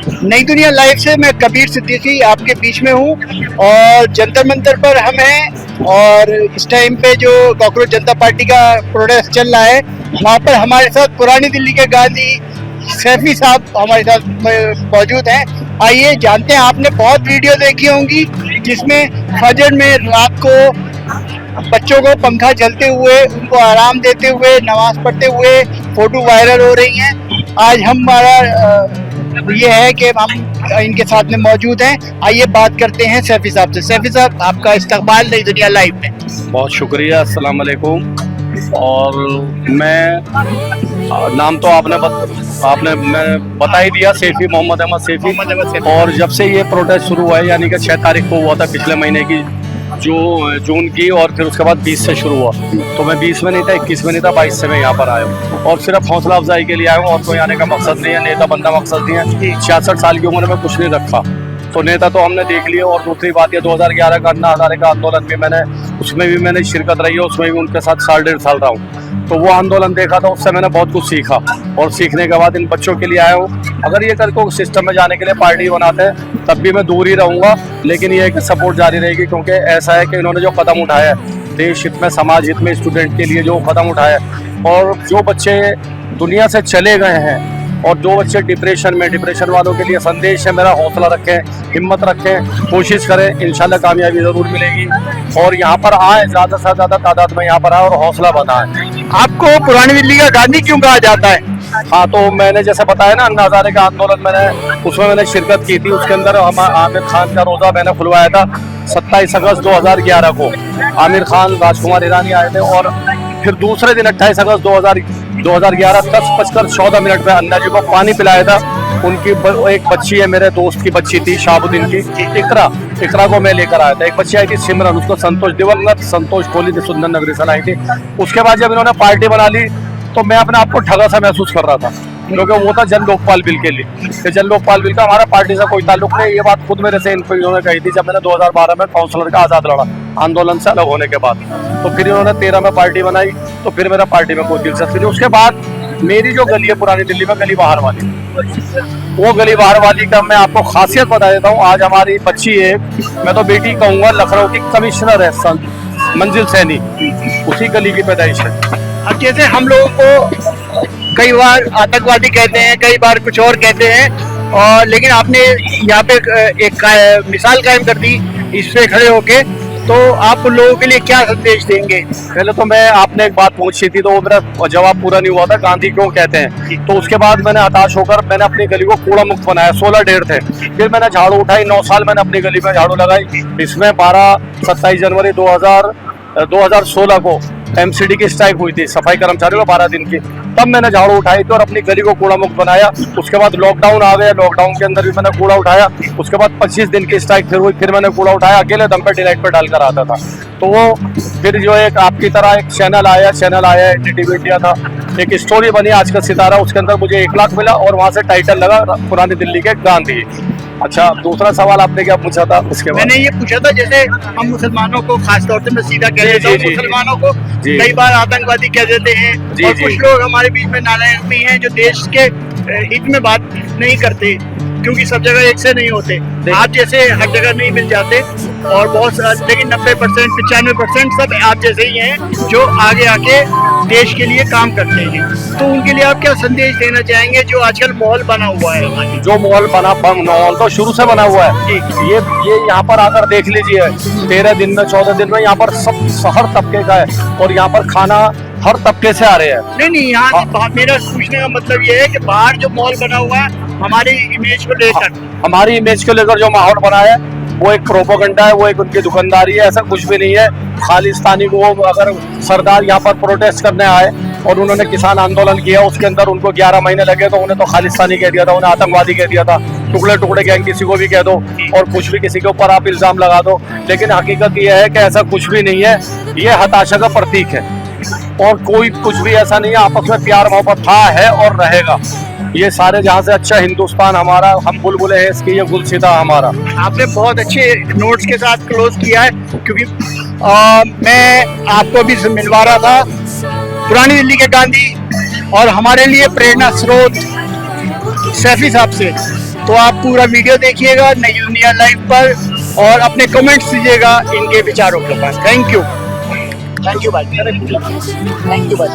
नई दुनिया लाइव से मैं कबीर सिद्दीकी आपके बीच में हूँ और जंतर मंतर पर हम हैं और इस टाइम पे जो कॉकरोच जनता पार्टी का प्रोटेस्ट चल रहा है वहाँ पर हमारे साथ पुरानी दिल्ली के गांधी सैफी साहब हमारे साथ मौजूद हैं। आइए जानते हैं, आपने बहुत वीडियो देखी होंगी जिसमें फजर में रात को बच्चों को पंखा चलते हुए उनको आराम देते हुए नमाज पढ़ते हुए फोटो वायरल हो रही हैं। आज हमारा ये है कि हम इनके साथ में मौजूद हैं। आइए बात करते हैं सैफी साहब से। सैफी साहब, आपका इस्तकबाल नई दुनिया लाइव में। बहुत शुक्रिया, अस्सलाम वालेकुम। और मैं नाम तो आपने मैं बता ही दिया, सैफी, मोहम्मद अहमद सैफी। और जब से ये प्रोटेस्ट शुरू हुआ है, यानी कि 6 तारीख को हुआ था पिछले महीने की जून की, और फिर उसके बाद 20 से शुरू हुआ, तो मैं 20 में नहीं था, 21 में नहीं था, 22 से मैं यहाँ पर आया हूँ और सिर्फ हौसला अफजाई के लिए आया हूँ और कोई आने का मकसद नहीं है, नेता बनना मकसद नहीं है। 66 साल की उम्र में कुछ नहीं रखा, तो नेता तो हमने देख लिया। और दूसरी बात ये 2011 का अन्ना हजारे का आंदोलन भी उसमें भी मैंने शिरकत रही है, उसमें भी उनके साथ 1.5 साल रहा हूँ, तो वो आंदोलन देखा था, उससे मैंने बहुत कुछ सीखा और सीखने के बाद इन बच्चों के लिए आया हूँ। अगर ये कल को सिस्टम में जाने के लिए पार्टी बनाते हैं तब भी मैं दूर ही रहूँगा, लेकिन ये है कि सपोर्ट जारी रहेगी, क्योंकि ऐसा है कि इन्होंने जो कदम उठाया है देश हित में, समाज हित में, स्टूडेंट के लिए जो कदम उठाया है, और जो बच्चे दुनिया से चले गए हैं और जो बच्चे डिप्रेशन वालों के लिए संदेश है मेरा, हौसला रखें, हिम्मत रखें, कोशिश करें, इंशाल्लाह कामयाबी ज़रूर मिलेगी। और यहाँ पर आए, ज़्यादा से ज़्यादा तादाद में यहाँ पर आए और हौसला बनाएं। आपको पुरानी दिल्ली का गांधी क्यों कहा जाता है? हाँ, तो मैंने जैसे बताया ना, अन्ना हजारे का आंदोलन उसमें मैंने शिरकत की थी। उसके अंदर हम आमिर खान का रोज़ा मैंने खुलवाया था 27 अगस्त 2011 को। आमिर खान, राजकुमार ईरानी आए थे, और फिर दूसरे दिन 28 अगस्त 2011 10:14 पे अन्ना जी को पानी पिलाया था। उनकी एक बच्ची है, मेरे दोस्त की बच्ची थी, शाहबुद्दीन की, इकरा को मैं लेकर आया था। एक बच्ची आई थी सिमरन, उसको दिवंगत संतोष कोहली थी, सुंदर नगरी से लाई थी। उसके बाद जब इन्होंने पार्टी बना ली तो मैं अपने आप को ठगा सा महसूस कर रहा था, क्योंकि वो था जन लोकपाल बिल के लिए। जन लोकपाल बिल का हमारा पार्टी से कोई ताल्लुक नहीं। ये बात खुद मेरे से इन्होंने कही थी जब मैंने 2012 में काउंसलर का आज़ाद लड़ा आंदोलन से अलग होने के बाद। तो फिर इन्होंने 13 में पार्टी बनाई, तो फिर मेरा पार्टी में कोई दिलचस्पी नहीं। उसके बाद मेरी जो गली है पुरानी दिल्ली में, गली बाहर वाली, वो गली बाहर वाली का मैं आपको खासियत बता देता हूँ। आज हमारी बच्ची है, मैं तो बेटी कहूँगा, लखनऊ की कमिश्नर है, मंजिल सैनी, उसी गली की पैदाइश है। अब जैसे हम लोगों को कई बार आतंकवादी कहते हैं, कई बार कुछ और कहते हैं, और लेकिन आपने यहाँ पे एक मिसाल कायम कर दी इस पे खड़े होके, तो आप उन लोगों के लिए क्या संदेश देंगे? पहले तो आपने एक बात पूछी थी, तो वो मेरा जवाब पूरा नहीं हुआ था, गांधी क्यों कहते हैं। तो उसके बाद मैंने हताश होकर मैंने अपनी गली को कूड़ा मुक्त बनाया। 16 ढेर थे, फिर मैंने झाड़ू उठाई। 9 साल मैंने अपनी गली में झाड़ू लगाई। इसमें 27 जनवरी 2016 को MCD की स्ट्राइक हुई थी, सफाई कर्मचारियों को 12 दिन की, तब मैंने झाड़ू उठाई थी और अपनी गली को कूड़ा मुक्त बनाया। उसके बाद लॉकडाउन आ गया, लॉकडाउन के अंदर भी मैंने कूड़ा उठाया। उसके बाद 25 दिन की स्ट्राइक फिर हुई, फिर मैंने कूड़ा उठाया, अकेले दम पे डिलाइट पे डालकर आता था। तो वो फिर जो एक आपकी तरह एक चैनल आया NDTV इंडिया था, एक स्टोरी बनी आज का सितारा, उसके अंदर मुझे 1 लाख मिला और वहाँ से टाइटल लगा पुरानी दिल्ली के गांधी। अच्छा, दूसरा सवाल आपने क्या पूछा था? उसके बाद मैंने ये पूछा था, जैसे हम मुसलमानों को, खासतौर से मैं सीधा कह देता हूँ, मुसलमानों को कई बार आतंकवादी कह देते हैं, और कुछ लोग हमारे बीच में नालायक भी हैं जो देश के हित में बात नहीं करते, क्योंकि सब जगह एक से नहीं होते। आप जैसे हर जगह नहीं मिल जाते, और बहुत लेकिन 90% 95% सब आप जैसे ही हैं जो आगे आके देश के लिए काम करते हैं। तो उनके लिए आप क्या संदेश देना चाहेंगे, जो आजकल माहौल बना हुआ है? जो माहौल तो शुरू से बना हुआ है, ये यहाँ पर आकर देख लीजिए, 13 दिन में 14 दिन में यहाँ पर सब हर तबके का है, और यहाँ पर खाना हर तबके से आ रहे हैं। नहीं, यहाँ मेरा पूछने का मतलब ये है कि बाहर जो माहौल बना हुआ है हमारी इमेज को लेकर, हमारी इमेज को लेकर जो माहौल बना है वो एक प्रोपोगंडा है, वो एक उनकी दुकानदारी है, ऐसा कुछ भी नहीं है। खालिस्तानी को अगर सरदार यहाँ पर प्रोटेस्ट करने आए और उन्होंने किसान आंदोलन किया, उसके अंदर उनको 11 महीने लगे, तो उन्हें तो खालिस्तानी कह दिया था, उन्हें आतंकवादी कह दिया था, टुकड़े टुकड़े गैंग किसी को भी कह दो और कुछ भी किसी के ऊपर आप इल्जाम लगा दो। लेकिन हकीकत यह है कि ऐसा कुछ भी नहीं है, ये हताशा का प्रतीक है, और कोई कुछ भी ऐसा नहीं है। आपस में प्यार मोहब्बत था, है और रहेगा। ये सारे जहाँ से अच्छा हिंदुस्तान हमारा, हम बुलबुले हैं इसकी, ये गुलसिता हमारा। आपने बहुत अच्छे नोट्स के साथ क्लोज किया है, क्योंकि मैं आपको भी मिलवा रहा था पुरानी दिल्ली के गांधी और हमारे लिए प्रेरणा स्रोत सैफी साहब से। तो आप पूरा वीडियो देखिएगा नई दुनिया लाइव पर और अपने कमेंट्स दीजिएगा इनके विचारों के ऊपर। थैंक यू भाई, थैंक यू भाई।